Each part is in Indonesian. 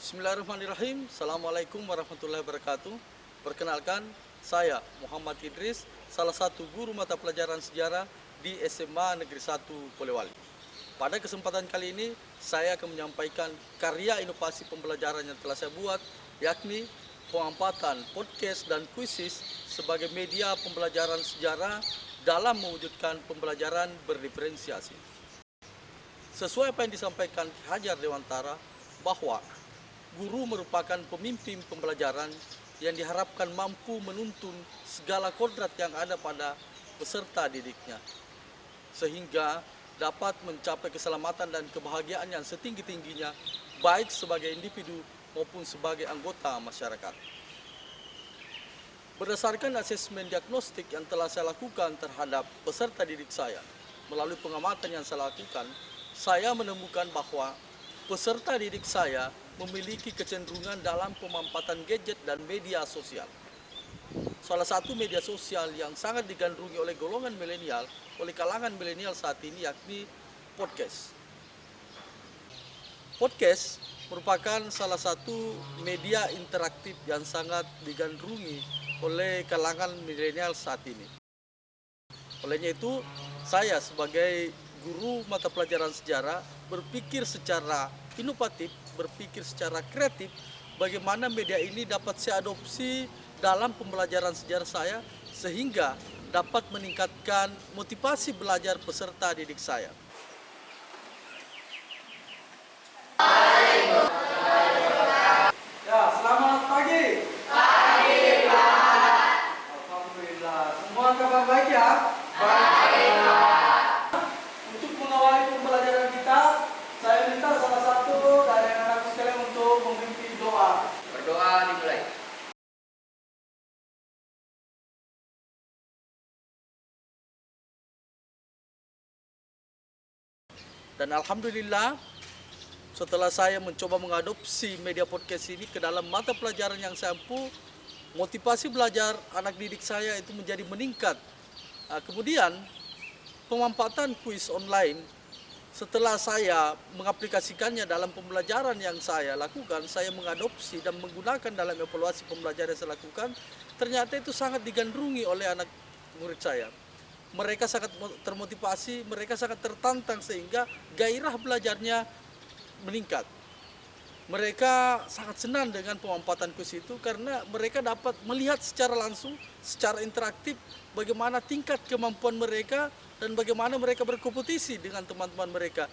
Bismillahirrahmanirrahim. Assalamualaikum warahmatullahi wabarakatuh. Perkenalkan, saya Muhammad Idris, salah satu guru mata pelajaran sejarah di SMA Negeri 1 Polewali. Pada kesempatan kali ini, saya akan menyampaikan karya inovasi pembelajaran yang telah saya buat, yakni pengampatan podcast dan kuisis sebagai media pembelajaran sejarah dalam mewujudkan pembelajaran berdiferensiasi. Sesuai apa yang disampaikan Ki Hajar Dewantara, bahwa guru merupakan pemimpin pembelajaran yang diharapkan mampu menuntun segala kodrat yang ada pada peserta didiknya, sehingga dapat mencapai keselamatan dan kebahagiaan yang setinggi-tingginya, baik sebagai individu maupun sebagai anggota masyarakat. Berdasarkan asesmen diagnostik yang telah saya lakukan terhadap peserta didik saya, melalui pengamatan yang saya lakukan, saya menemukan bahwa peserta didik saya memiliki kecenderungan dalam pemampatan gadget dan media sosial. Salah satu media sosial yang sangat digandrungi oleh golongan milenial, oleh kalangan milenial saat ini, yakni podcast. Podcast merupakan salah satu media interaktif yang sangat digandrungi oleh kalangan milenial saat ini. Olehnya itu, saya sebagai guru mata pelajaran sejarah berpikir secara inovatif, berpikir secara kreatif, bagaimana media ini dapat saya adopsi dalam pembelajaran sejarah saya, sehingga dapat meningkatkan motivasi belajar peserta didik saya. Ya, selamat pagi. Pagi, Pak. Alhamdulillah. Semua kabar baik ya? Baik, Pak. Untuk mengawali pembelajaran kita, saya minta salah satu dari anak-anak sekalian untuk memimpin doa. Berdoa dimulai. Dan alhamdulillah, setelah saya mencoba mengadopsi media podcast ini ke dalam mata pelajaran yang saya ampu, motivasi belajar anak didik saya itu menjadi meningkat. Kemudian pemanfaatan kuis online, setelah saya mengaplikasikannya dalam pembelajaran yang saya lakukan, saya mengadopsi dan menggunakan dalam evaluasi pembelajaran yang saya lakukan, ternyata itu sangat digandrungi oleh anak murid saya. Mereka sangat termotivasi, mereka sangat tertantang sehingga gairah belajarnya meningkat. Mereka sangat senang dengan pemanfaatan kuis itu karena mereka dapat melihat secara langsung, secara interaktif bagaimana tingkat kemampuan mereka dan bagaimana mereka berkompetisi dengan teman-teman mereka.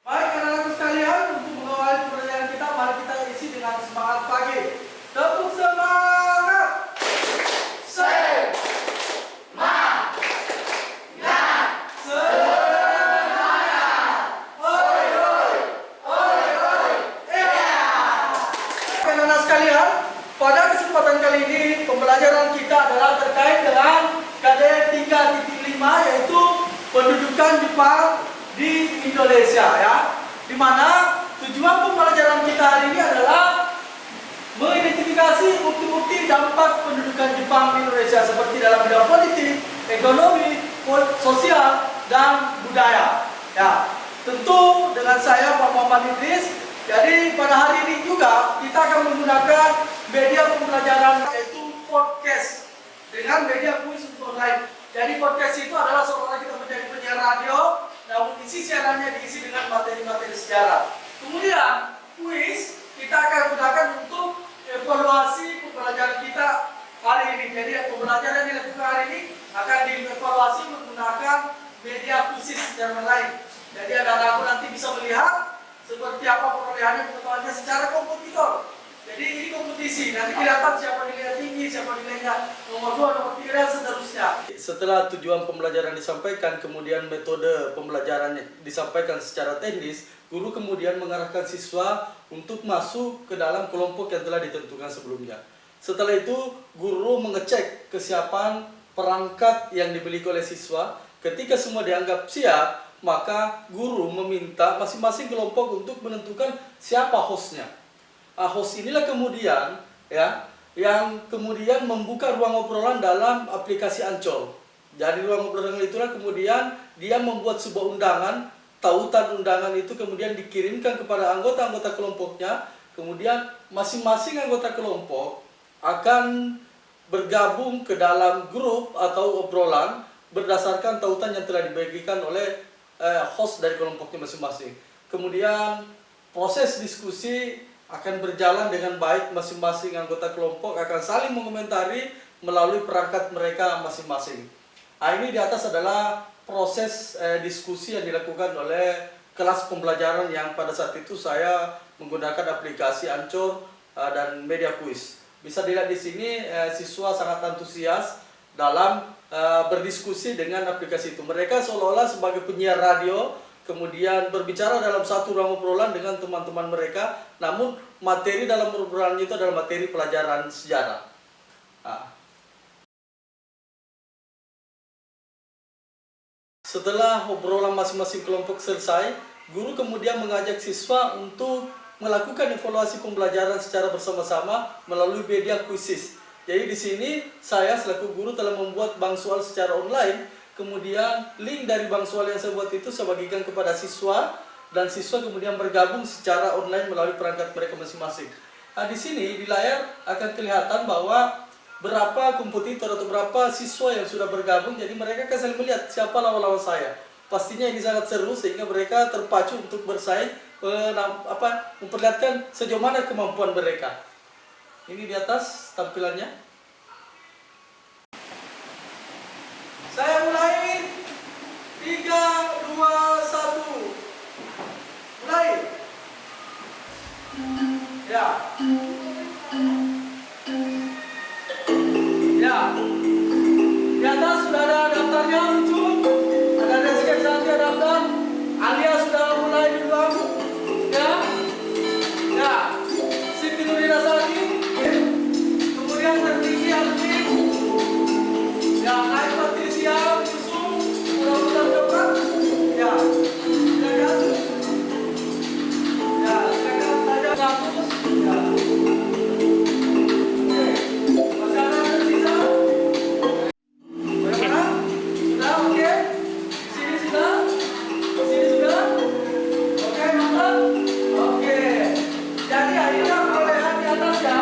Baik anak-anak sekalian, untuk mengawali pembelajaran kita, mari kita isi dengan semangat pagi. Tepuk semangat! Anak-anak sekalian, pada kesempatan kali ini pembelajaran kita adalah terkait dengan KD 3.5, yaitu pendudukan Jepang di Indonesia, ya. Di mana tujuan pembelajaran kita hari ini adalah mengidentifikasi bukti-bukti dampak pendudukan Jepang di Indonesia seperti dalam bidang politik, ekonomi, sosial, dan budaya. Ya, tentu dengan saya Pak Muhammad Idris. Jadi pada hari ini juga kita akan menggunakan media pembelajaran, yaitu podcast dengan media kuis online. Jadi podcast itu adalah seolah kita menjadi penyiar radio, namun isi siarannya diisi dengan materi-materi sejarah. Kemudian kuis kita akan gunakan untuk evaluasi pembelajaran kita hari ini. Jadi pembelajaran yang dilakukan hari ini akan dievaluasi menggunakan media kuis secara lain. Jadi anak-anak nanti bisa melihat seperti apa perolehannya pengetahuannya secara kompetitor. Jadi Jadi ini kompetisi, nanti kelihatan siapa nilainya tinggi, siapa nilainya nomor 2, nomor 3, dan seterusnya. Setelah tujuan pembelajaran disampaikan, kemudian metode pembelajarannya disampaikan secara teknis, guru kemudian mengarahkan siswa untuk masuk ke dalam kelompok yang telah ditentukan sebelumnya. Setelah itu, guru mengecek kesiapan perangkat yang dimiliki oleh siswa. Ketika semua dianggap siap, maka guru meminta masing-masing kelompok untuk menentukan siapa hostnya. Host inilah kemudian ya yang kemudian membuka ruang obrolan dalam aplikasi Ancol. Dari ruang obrolan itulah kemudian dia membuat sebuah undangan, tautan undangan itu kemudian dikirimkan kepada anggota-anggota kelompoknya. Kemudian masing-masing anggota kelompok akan bergabung ke dalam grup atau obrolan berdasarkan tautan yang telah dibagikan oleh host dari kelompoknya masing-masing. Kemudian proses diskusi akan berjalan dengan baik, masing-masing anggota kelompok akan saling mengomentari melalui perangkat mereka masing-masing. Ini di atas adalah proses diskusi yang dilakukan oleh kelas pembelajaran yang pada saat itu saya menggunakan aplikasi Ancor dan Media Quiz. Bisa dilihat di sini siswa sangat antusias dalam berdiskusi dengan aplikasi itu. Mereka seolah-olah sebagai penyiar radio, kemudian berbicara dalam satu ruang obrolan dengan teman-teman mereka, namun materi dalam obrolan itu adalah materi pelajaran sejarah. Setelah obrolan masing-masing kelompok selesai, guru kemudian mengajak siswa untuk melakukan evaluasi pembelajaran secara bersama-sama melalui media kuisis. Jadi di sini saya selaku guru telah membuat bank soal secara online, kemudian link dari bank soal yang saya buat itu saya bagikan kepada siswa, dan siswa kemudian bergabung secara online melalui perangkat mereka masing-masing. Di sini di layar akan kelihatan bahwa berapa kompetitor atau berapa siswa yang sudah bergabung, jadi mereka akan saling melihat siapa lawan-lawan saya. Pastinya ini sangat seru sehingga mereka terpacu untuk bersaing, memperlihatkan sejauh mana kemampuan mereka. Ini di atas tampilannya. Saya mulai 3, 2, 1. Mulai. Ya. Ya. Di atas sudah ada daftarnya muncul. Ada deskripsi saja daftar. Alia sudah mulai duluan. Ya. Ya. Siti Nurina Sari. Kemudian tertinggi Alvin. Ya, naik Patricia Yusuf. Mudah-mudahan cepat. Ya. Silakan. Ya, silakan saja kampus. Ya. Oke. Masih ada yang tersisa? Bagaimana? Sudah oke? Di sini sudah? Di sini sudah? Oke, mantap? Oke. Jadi akhirnya perolehan di atas ya.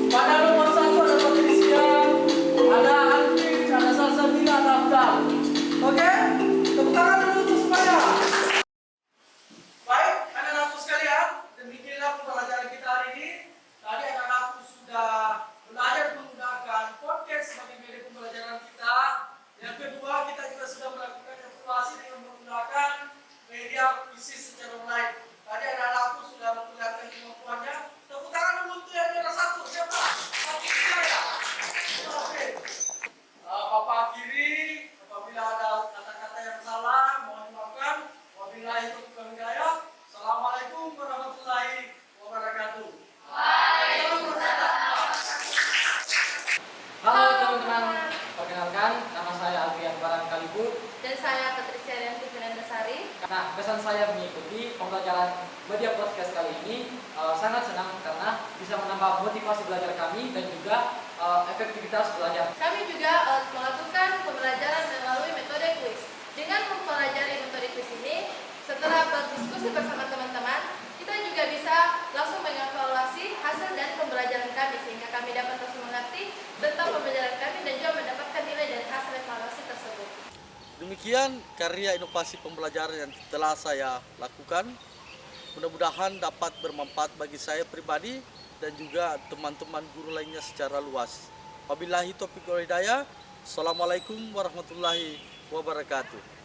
Pada nomor 1 ada Patricia, ada Alvin, ada Salsabila, ada Abdal. Oke? Tepuk tangan dulu untuk semuanya. Baik, anak-anakku sekalian, demikianlah pembelajaran kita hari ini. Tadi anak-anakku sudah belajar menggunakan podcast sebagai media pembelajaran kita. Yang kedua, kita juga sudah melakukan evaluasi dengan menggunakan media kuisis secara online. Tadi anak-anakku sudah memperlihatkan kemampuannya. Tepuk tangan dulu untuk yang juara 1. Siapa? Papi saya. Oke. Bapak akhiri. Apabila ada kata-kata yang salah, mohon dimaafkan. Wabillahi taufiq wal hidayah. Assalamualaikum warahmatullahi wabarakatuh. Halo teman-teman, perkenalkan nama saya Alfian Baran Kalibu Dan saya Patricia Rianti Finandasari. Nah, pesan saya mengikuti pembelajaran media podcast kali ini sangat senang karena bisa menambah motivasi belajar kami dan juga efektivitas belajar. Kami juga melakukan pembelajaran melalui metode kuis. Dengan mempelajari metode kuis ini, setelah berdiskusi bersama teman-teman, kita juga bisa langsung mengevaluasi hasil dari pembelajaran kami sehingga kami dapat terus mengerti tentang pembelajaran kami dan juga mendapatkan nilai dari hasil evaluasi tersebut. Demikian karya inovasi pembelajaran yang telah saya lakukan. Mudah-mudahan dapat bermanfaat bagi saya pribadi dan juga teman-teman guru lainnya secara luas. Wabillahi taufiq wal hidayah. Assalamualaikum warahmatullahi wabarakatuh.